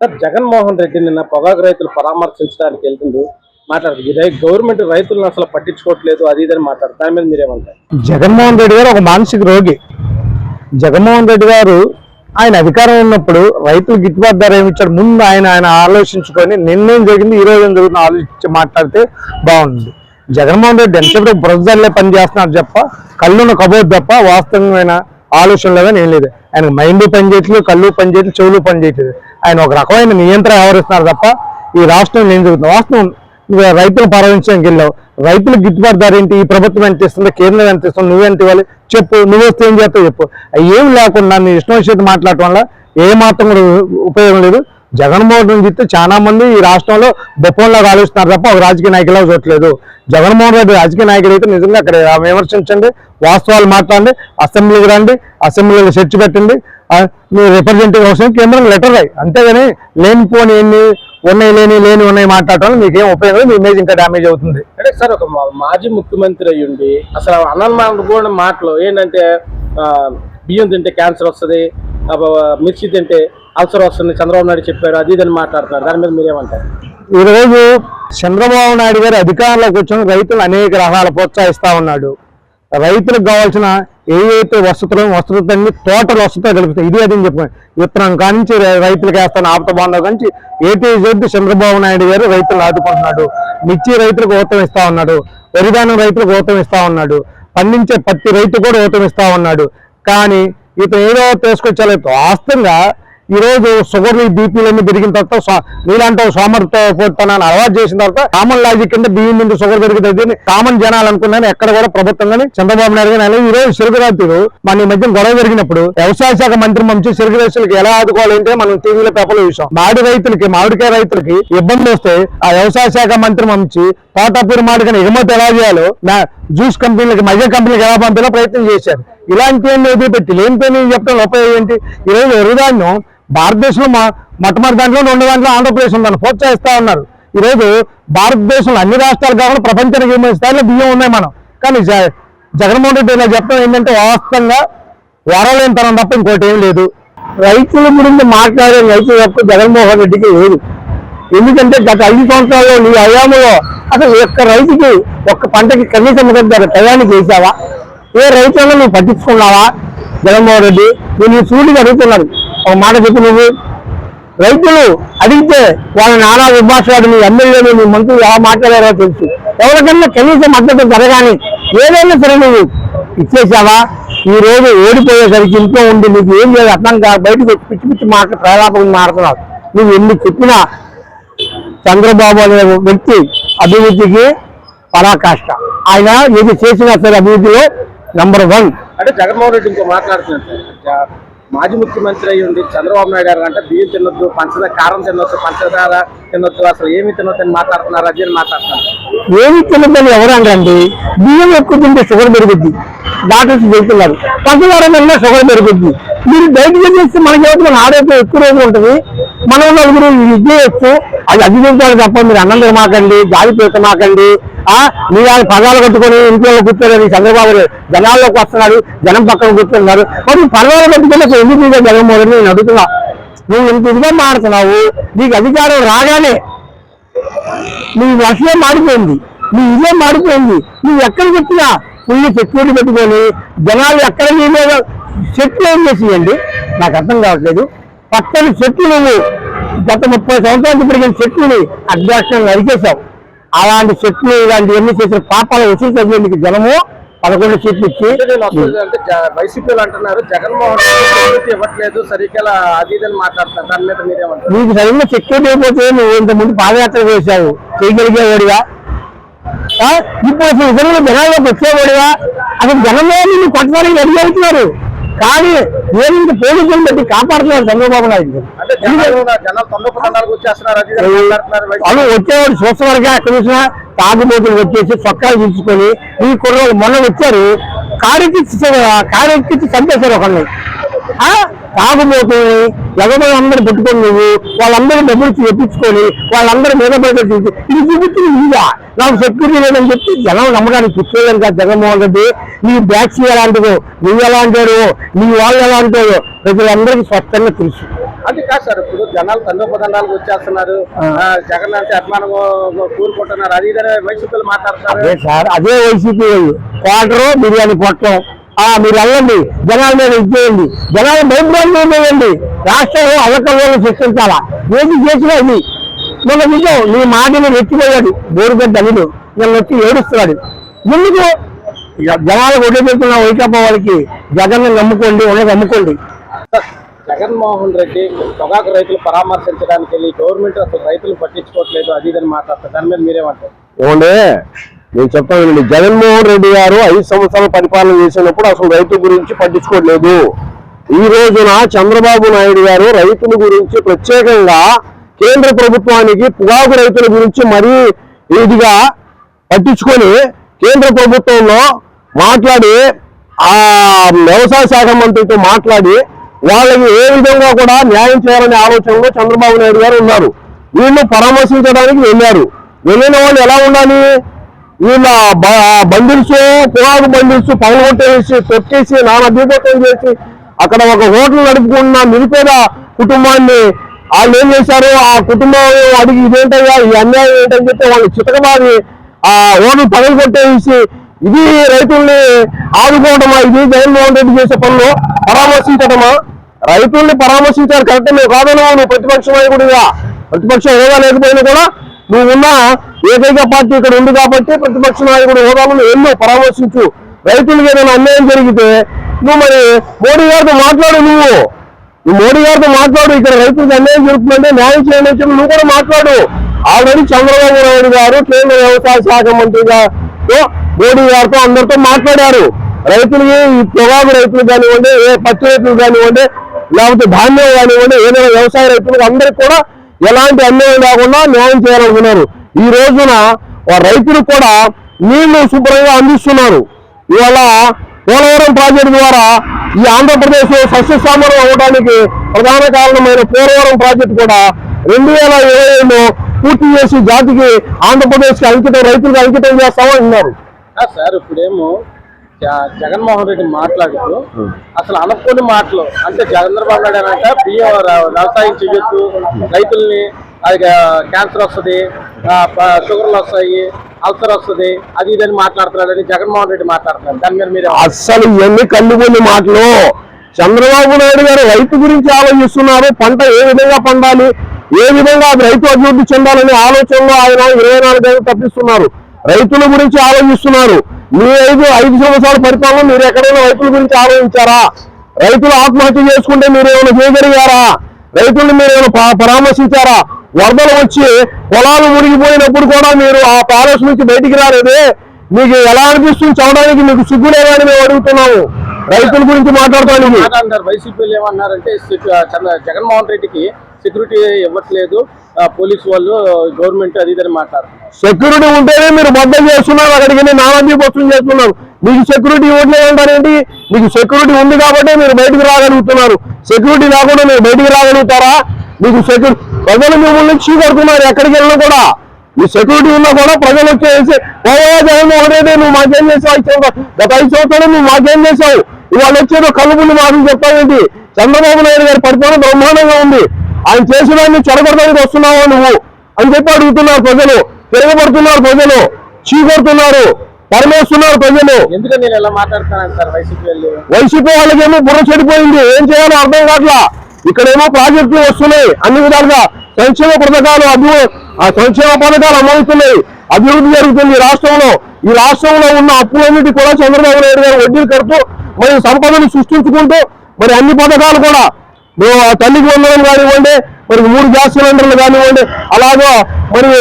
Sir Jaganmohan Reddy నిన్న పొగాకు రైతులు పరామర్శించడానికి వెళ్తుండు మాట్లాడుతుంది గవర్నమెంట్ రైతులను అసలు పట్టించుకోవట్లేదు అది ఇదని మాట్లాడుతుంది. దాని మీద మీరేమంటారు? జగన్మోహన్ రెడ్డి గారు ఒక మానసిక రోగి. జగన్మోహన్ రెడ్డి గారు ఆయన అధికారం ఉన్నప్పుడు రైతులు గిట్టుబాటు ధర ఏమి ఇచ్చారు ముందు ఆయన ఆలోచించుకొని నిన్నేం జరిగింది ఈ రోజు ఏం జరుగుతుందో ఆలోచించి మాట్లాడితే బాగుంటుంది. జగన్మోహన్ రెడ్డి ఎంతసేపు బ్రజ్జల్లే పని చేస్తున్నారు తప్ప కళ్ళున్న కబోదు తప్ప వాస్తవమైన ఆలోచన లేదని ఏం లేదు. ఆయన మైండ్ పని చేయట్లేదు, కళ్ళు పని చేయట్లేదు, చెవులు పని చేయట్లేదు. ఆయన ఒక రకమైన నియంత్రణ వ్యవహరిస్తున్నారు తప్ప ఈ రాష్ట్రంలో ఏం జరుగుతుంది వాస్తవం. రైతులు పరామర్శించడానికి వెళ్ళావు, రైతులకు గిట్టుబాటు ధర ఏంటి, ఈ ప్రభుత్వం ఎంత ఇస్తుందో, కేంద్రం ఎంత ఇస్తుందో, నువ్వెంత ఇవ్వాలి చెప్పు, నువ్వు వస్తే ఏం చేస్తావు చెప్పు. ఏం లేకుండా నీ ఇష్టం వచ్చేది మాట్లాడటం వల్ల ఏ మాత్రం కూడా ఉపయోగం లేదు. జగన్మోహన్ రెడ్డి చెప్తే చాలా మంది ఈ రాష్ట్రంలో బొప్పంలాగా ఆలోచిస్తున్నారు తప్ప ఒక రాజకీయ నాయకులా చూడట్లేదు. జగన్మోహన్ రెడ్డి రాజకీయ నాయకుడు అయితే నిజంగా అక్కడ విమర్శించండి, వాస్తవాలు మాట్లాడండి, అసెంబ్లీకి రండి, అసెంబ్లీలో చర్చ పెట్టండి, మీరు రిప్రజెంటేటివ్ అవసరం కేంద్రం లెటర్ రాయి. అంతేగాని లేనిపోని ఎన్ని లేని ఉన్నాయి మాట్లాడటం మీకేం ఉపయోగం, మీ ఇమేజ్ ఇంకా డ్యామేజ్ అవుతుంది. అంటే సార్ ఒక మాజీ ముఖ్యమంత్రి అయ్యుండి అసలు అన్నమాన మాటలు ఏంటంటే బియ్యం తింటే క్యాన్సర్ వస్తుంది, మిర్చి తింటే అల్సర్ వస్తుంది, చంద్రబాబు నాయుడు చెప్పారు అది ఇదని మాట్లాడుతున్నారు. దాని మీద మీరేమంటారు? ఈరోజు చంద్రబాబు నాయుడు గారు అధికారంలోకి వచ్చిన రైతులు అనేక రకాల ప్రోత్సహిస్తా ఉన్నాడు. రైతులకు కావాల్సిన ఏవైతే వసతులన్నీ టోటల్ వసతులు కలుపుతాయి. ఇది అని చెప్పాను, విత్తనం కానించి రైతులకు వేస్తాను ఆపత బాంధవ కానించి ఏటీ చంద్రబాబు నాయుడు గారు రైతులు ఆదుకుంటున్నాడు. మిర్చి రైతులకు ఊతం ఇస్తా ఉన్నాడు, వరిధానం రైతులకు ఊతం ఇస్తా ఉన్నాడు, పండించే పత్తి రైతు కూడా ఊతం ఇస్తా ఉన్నాడు. కానీ ఇతను ఏదో తీసుకొచ్చారు వాస్తవంగా ఈరోజు షుగర్లు బీపీలన్నీ పెరిగిన తర్వాత నీలాంటి సోమరితనాన్ని అలవాటు చేసిన తర్వాత కామన్ లాజిక్ కింద బియ్యం నుండి షుగర్ పెరుగుతుంది కామన్ జనాలు అనుకున్నాను. ఎక్కడ కూడా ప్రభుత్వం కానీ చంద్రబాబు నాయుడు కానీ ఈ రోజు చెరుకు రైతులు మన ఈ మధ్య గొడవ జరిగినప్పుడు వ్యవసాయ శాఖ మంత్రి మంచి చెరుకు రైతులకు ఎలా ఆదుకోవాలంటే మనం టీవీలో పేపర్లో చూసాం. మామిడికాయ రైతులకి ఇబ్బంది వస్తే ఆ వ్యవసాయ శాఖ మంత్రి మంచి తోటపూరి మామిడికాయ ఎగుమతి ఎలా చేయాలో జ్యూస్ కంపెనీలకి మధ్య కంపెనీలకు ఎలా పంపేలా ప్రయత్నం చేశారు. ఇలాంటివన్నీ వదిలిపెట్టి లేనిపోయి చెప్పడం ఉపయోగం ఏంటి? ఈరోజు వరిధాన్యం భారతదేశంలో మొట్టమొదటి దాంట్లో 2 దాంట్లో ఆంధ్రప్రదేశ్ ఉందని ప్రోత్సహిస్తా ఉన్నారు. ఈరోజు భారతదేశంలో అన్ని రాష్ట్రాలు కాకుండా ప్రపంచానికి స్థాయిలో బియ్యం ఉన్నాయి మనం. కానీ జగన్మోహన్ రెడ్డి ఇలా చెప్పడం ఏంటంటే వాస్తవంగా వరలేని తనం తప్ప ఇంకోటి ఏం లేదు. రైతుల గురించి మాట్లాడే రైతు తప్ప జగన్మోహన్ రెడ్డికి లేదు. ఎందుకంటే గత 5 సంవత్సరాల్లో నీ హయాంలో అసలు ఒక్క రైతుకి ఒక్క పంటకి కనీసం మద్దతు టయానికి వేసావా? ఏ రైతులను నువ్వు పట్టించుకున్నావా? జగన్మోహన్ రెడ్డి నేను సూటిగా అడుగుతున్నాను, ఒక మాట చెప్పి నువ్వు రైతులు అడిగితే వాళ్ళ నానా విభాషాడు నీ ఎమ్మెల్యేలు నీ మంత్రులు ఎలా మాట్లాడారో తెలుసు. ఎవరికన్నా కనీసం మద్దతు జరగాని ఏదైనా సరే నువ్వు ఇచ్చేసావా? ఈ రోజు ఓడిపోయేసరికి ఇంట్లో ఉండి నీకు ఏం లేదు అర్థం కాదు, బయటకు పిచ్చి పిచ్చి ప్రలాపం మారుతున్నావు. నువ్వు ఎన్ని చెప్పినా చంద్రబాబు అనే వ్యక్తి అభివృద్ధికి పరాకాష్ట. ఆయన ఏది చేసినా సరే అభివృద్ధిలో నంబర్ 1. అంటే జగన్మోహన్ రెడ్డి ఇంకో మాట్లాడుతున్నారు, మాజీ ముఖ్యమంత్రి అయ్యి ఉండి చంద్రబాబు నాయుడు గారు అంటే బియ్యం తినొద్దు, పంచదార కారం తినొద్దు, పంచదార తినొద్దు, అసలు ఏమి తినొద్దు అని మాట్లాడుతున్నారు. అది అని మాట్లాడుతున్నారు. ఏమి తినొద్దని ఎవరండి? బియ్యం ఎక్కువ తింటే షుగర్ పెరుగుద్ది, డాక్టర్స్ చెప్తున్నారు. పంచదార వల్ల షుగర్ పెరుగుద్ది. మీరు డైట్ చేస్తే మనకి మన ఆరోగ్యం ఎక్కువ రోజులు ఉంటుంది. మనం నలుగురు విజయచ్చు అది అధివించాలి తప్ప మీరు అన్నం తినమాకండి, గాలి పీకమాకండి. మీరు ఆయన పదాలు కట్టుకొని ఇంట్లో కూర్చోలేదు. చంద్రబాబు జనాల్లోకి వస్తున్నాడు, జనం పక్కన కూర్చున్నారు. మరి పదాలు కట్టుకుని ఎందుకు జగన్మోహన్ రెడ్డి నేను అడుగుతున్నా. నువ్వు ఇంత ఇదిగా మారుతున్నావు, నీకు అధికారం రాగానే నీ వర్షమే మాడిపోయింది, నీ ఇదే మాడిపోయింది. నువ్వు ఎక్కడికి వచ్చినా ఫుల్ సెక్యూరిటీ పెట్టుకొని జనాలు ఎక్కడ నీ మీద చెట్లు ఏం చేసేయండి నాకు అర్థం కావట్లేదు. పక్కన చెట్లు నువ్వు గత 30 సంవత్సరాలు పెరిగిన చెట్లని అధ్యక్షంగా నరికేశావు. అలాంటి చెట్లు ఇలాంటివన్నీ చేసిన పాపాలు వసూలు తగ్గేందుకు జనము 11 సీట్లు ఇచ్చి వైసీపీలు అంటున్నారు జగన్మోహన్ రెడ్డి ఇవ్వట్లేదు సరిగ్గా అది ఇదని మాట్లాడుతున్నారు. దాని మీద మీరేమంటారు? నీకు సరిగ్గా సెక్యూరిటీ అయిపోతే నువ్వు ఇంతకుముందు పాదయాత్ర చేశావు, చేయగలిగేవాడిగా. ఇప్పుడు అసలు ఇతరులు జనాల్లోకి వచ్చేవాడిగా. అసలు జనంలో నిన్ను కొట్టడానికి రెడీ అవుతున్నారు. కానీ ఏమింటి పోలీసులను పెట్టి కాపాడుతున్నారు చంద్రబాబు నాయుడు. అవి వచ్చేవాడు చూసేవారుగా ఎక్కడ చూసినా తాగుబోతులు వచ్చేసి చొక్కాలు దించుకొని ఈ కుర్రోళ్ళు మొన్న వచ్చారు, కారెక్కించి చంపేశారు ఒకరిని. తాగుబోతుని ఎగబడి అందరూ పెట్టుకొని నువ్వు వాళ్ళందరూ డబ్బులు తెప్పించుకొని వాళ్ళందరూ మీద ఇది చూపించింది ఇదిగా నాకు సెక్యూరిటీ లేదని చెప్పి జనం నమ్మడానికి కూర్చోలేదు కాదు. జగన్మోహన్ రెడ్డి నీ బ్యాక్స్ ఎలాంటిదో, నువ్వు ఎలా అంటాడు, నీ వాళ్ళు ఎలా అంటాడో ప్రజలందరికీ స్పష్టంగా తెలుసు. అది కాదు సార్, ఇప్పుడు జనాలు తండోపదండాలకు వచ్చేస్తున్నారు, జగన్ అంటే అభిమానం కూరుకుంటున్నారు, అది ఇదే వైసీపీలు మాట్లాడతారు. అదే సార్, అదే వైసీపీ క్వార్టరు బిర్యానీ పొట్టం. మీరు వెళ్ళండి, జనాల మీద ఇచ్చేయండి, జనాలు భయపడాలి, రాష్ట్రంలో అవకలను సృష్టించాలా, ఏది చేసినా ఇది. మొన్న నిజం నీ మాటను రెచ్చిపోయాడు బోరుగడ్డ అల్లుడు, నేను వచ్చి ఏడుస్తున్నాడు. ఎందుకు జనాలకు వదిలిపెడుతున్న వైకాపా వాళ్ళకి జగన్ నమ్ముకోండి, ఉన్నది నమ్ముకోండి. జగన్మోహన్ రెడ్డి పొగాకు రైతులు పరామర్శించడానికి వెళ్ళి గవర్నమెంట్ అసలు రైతులు పట్టించుకోవట్లేదు అది ఇదని మాట్లాడతారు, దాని మీద మీరేమంటారు? ఏమంటే నేను చెప్తానండి, జగన్మోహన్ రెడ్డి గారు 5 సంవత్సరాల పరిపాలన చేసినప్పుడు అసలు రైతు గురించి పట్టించుకోవట్లేదు. ఈ రోజున చంద్రబాబు నాయుడు గారు రైతుల గురించి ప్రత్యేకంగా కేంద్ర ప్రభుత్వానికి పొగాకు రైతుల గురించి మరీ ఇదిగా పట్టించుకొని కేంద్ర ప్రభుత్వంలో మాట్లాడి ఆ వ్యవసాయ శాఖ మంత్రితో మాట్లాడి వాళ్ళకి ఏ విధంగా కూడా న్యాయం చేయాలనే ఆలోచనలో చంద్రబాబు నాయుడు గారు ఉన్నారు. వీళ్ళు పరామర్శించడానికి వెళ్ళారు. వెళ్ళిన వాళ్ళు ఎలా ఉండాలి? వీళ్ళ బండిల్స్, పొగాకు బండిల్స్ పగలగొట్టేసి తొక్కేసి నానా దీపోత్సవం చేసి అక్కడ ఒక హోటల్ నడుపుకున్న నిరుపేద కుటుంబాన్ని వాళ్ళు ఏం చేశారు, ఆ కుటుంబం అడిగి ఇదేంటయ్యా ఈ అన్యాయం ఏంటని చెప్పి వాళ్ళు చితకబాది ఆ హోటల్ పగలగొట్టేసి ఇది రైతుల్ని ఆదుకోవడమా? ఇది జగన్మోహన్ రెడ్డి చేసే పనులు పరామర్శించడమా? రైతుల్ని పరామర్శించారు కరెక్ట్, నువ్వు కాదను, నువ్వు ప్రతిపక్ష నాయకుడిగా ప్రతిపక్ష హోదా లేకపోయినా కూడా నువ్వు ఉన్న ఏకైక పార్టీ ఇక్కడ ఉంది కాబట్టి ప్రతిపక్ష నాయకుడు హోదాలో ఎన్నో పరామర్శించు. రైతులకు ఏదైనా అన్యాయం జరిగితే నువ్వు మరి మోడీ గారితో మాట్లాడు, నువ్వు మోడీ గారితో మాట్లాడు, ఇక్కడ రైతులకు అన్యాయం జరుగుతుందంటే న్యాయం చేయండి అని చెప్పి నువ్వు కూడా మాట్లాడు. ఆల్రెడీ చంద్రబాబు నాయుడు గారు కేంద్ర వ్యవసాయ శాఖ మంత్రిగా మోడీ గారితో అందరితో మాట్లాడారు. రైతులకి ఈ పొగాకు రైతులు కానివ్వండి, ఏ పచ్చి రైతులు కానివ్వండి, లేకపోతే ధాన్యం కానివ్వండి, ఏదైనా వ్యవసాయ రైతులకు అందరికి కూడా ఎలాంటి అన్యాయం లేకుండా న్యాయం చేయాలనుకున్నారు. ఈ రోజున రైతులు కూడా నీళ్లు శుభ్రంగా అందిస్తున్నారు. ఇవాళ పోలవరం ప్రాజెక్టు ద్వారా ఈ ఆంధ్రప్రదేశ్ సస్యశ్యామలం అవ్వడానికి ప్రధాన కారణమైన పోలవరం ప్రాజెక్టు కూడా 2027లో పూర్తి చేసి జాతికి ఆంధ్రప్రదేశ్ కి అంకితం, రైతులకు అంకితం చేస్తామంటున్నారు. సార్ ఇప్పుడేమో జగన్మోహన్ రెడ్డి మాట్లాడుతూ అసలు అనుకోని మాటలు అంటే చంద్రబాబు నాయుడు అంటే బియ్యం వ్యవసాయం చేయొచ్చు, రైతుల్ని అది క్యాన్సర్ వస్తుంది, షుగర్లు వస్తాయి, అల్సర్ వస్తుంది, అది ఇదని మాట్లాడుతున్నాడని జగన్మోహన్ రెడ్డి మాట్లాడుతున్నారు. దాని మీద మీరు అస్సలు ఇవన్నీ కళ్ళుగొని మాటలు. చంద్రబాబు నాయుడు గారు రైతు గురించి ఆలోచిస్తున్నారు. పంట ఏ విధంగా పండాలి, ఏ విధంగా రైతు అభివృద్ధి చెందాలనే ఆలోచనలో ఆయన 24 గంటలు తప్పిస్తున్నారు. రైతుల గురించి ఆలోచిస్తున్నారు. మీ 5 సంవత్సరాల పరిపాలన మీరు ఎక్కడైనా రైతుల గురించి ఆలోచించారా? రైతులు ఆత్మహత్య చేసుకుంటే మీరు ఏమైనా చేయగలిగారా? రైతులను మీరు ఏమైనా పరామర్శించారా? వరదలు వచ్చి పొలాలు మునిగిపోయినప్పుడు కూడా మీరు ఆ ప్యాలెస్ నుంచి బయటికి రాలేదే, మీకు ఎలా అనిపిస్తుంది? చదవడానికి మీకు సిగ్గులేదని మేము అడుగుతున్నాము. రైతుల గురించి మాట్లాడతానికి వైసీపీలు ఏమన్నారంటే జగన్మోహన్ రెడ్డికి సెక్యూరిటీ ఇవ్వట్లేదు పోలీసు వాళ్ళు, గవర్నమెంట్ అది ఇదని మాట్లాడుతున్నారు. సెక్యూరిటీ ఉంటేనే మీరు బద్దం చేస్తున్నారు, అక్కడికి నానాదీపోత్సవం చేస్తున్నారు. మీకు సెక్యూరిటీ ఇవ్వట్లేదు అంటారేంటి? మీకు సెక్యూరిటీ ఉంది కాబట్టి మీరు బయటకు రాగలుగుతున్నారు. సెక్యూరిటీ లేకుండా మీరు బయటికి రాగలుగుతారా? మీకు సెక్యూరిటీ ప్రజలు మిమ్మల్ని చీకొడుతున్నారు. ఎక్కడికి వెళ్ళినా కూడా మీ సెక్యూరిటీ ఉన్నా కూడా ప్రజలు వచ్చేసి జగన్మోహన్ రెడ్డి నువ్వు మాకేం చేసావు, గత 5 సంవత్సరాలు నువ్వు మాకేం చేసావు, ఇవాళ వచ్చేదో కళ్ళు ముందు మాటలు చెప్తావేంటి? చంద్రబాబు నాయుడు గారి పరిపాలన బ్రహ్మాండంగా ఉంది, ఆయన చేసేదాన్ని చెడగొట్టడానికి వస్తున్నావు నువ్వు అని చెప్పి అడుగుతున్నారు ప్రజలు. తిరగబడుతున్నారు ప్రజలు, చీకొడుతున్నారు, పరమేస్తున్నారు ప్రజలు. ఎందుకని నేను ఎలా మాట్లాడుతాను వైసీపీ వాళ్ళకేమో బుర్ర చెడిపోయింది, ఏం చేయాలో అర్థం కావట్లా. ఇక్కడేమో ప్రాజెక్టులు వస్తున్నాయి, అన్ని విధాలుగా సంక్షేమ పథకాలు అమలుతున్నాయి, అభివృద్ధి జరుగుతుంది ఈ రాష్ట్రంలో. ఈ రాష్ట్రంలో ఉన్న అప్పులన్నిటి కూడా చంద్రబాబు నాయుడు గారు వడ్డీలు కడుతూ మరి సంపదను సృష్టించుకుంటూ మరి అన్ని పథకాలు కూడా తల్లికి వందనం కానివ్వండి, మరి 3 గ్యాస్ సిలిండర్లు కానివ్వండి, అలాగే మరి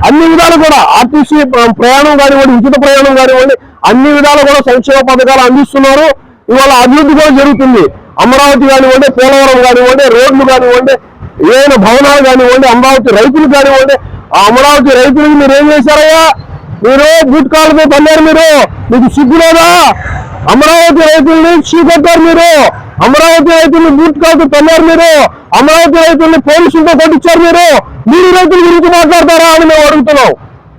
అన్ని విధాలు కూడా ఆర్టీసీ ప్రయాణం కానివ్వండి, ఉచిత ప్రయాణం కానివ్వండి, అన్ని విధాలు కూడా సంక్షేమ పథకాలు అందిస్తున్నారు. ఇవాళ అభివృద్ధి కూడా జరుగుతుంది. అమరావతి కానివ్వండి, పోలవరం కానివ్వండి, రోడ్లు కానివ్వండి, ఏదైనా భవనాలు కానివ్వండి, అమరావతి రైతులు కానివ్వండి. ఆ అమరావతి రైతులకు మీరు ఏం చేశారయ్యా? మీరు బూట్ కాళ్ళతో తన్నారు, మీకు సిగ్గు లేదా? అమరావతి రైతుల్ని చీకొట్టారు మీరు, అమరావతి రైతుల్ని బూట్ కాళ్ళతో తన్నారు మీరు, అమరావతి రైతుల్ని పోలీసులతో కొట్టించారు మీరు రైతుల గురించి మాట్లాడతారా అని మేము అడుగుతున్నాం.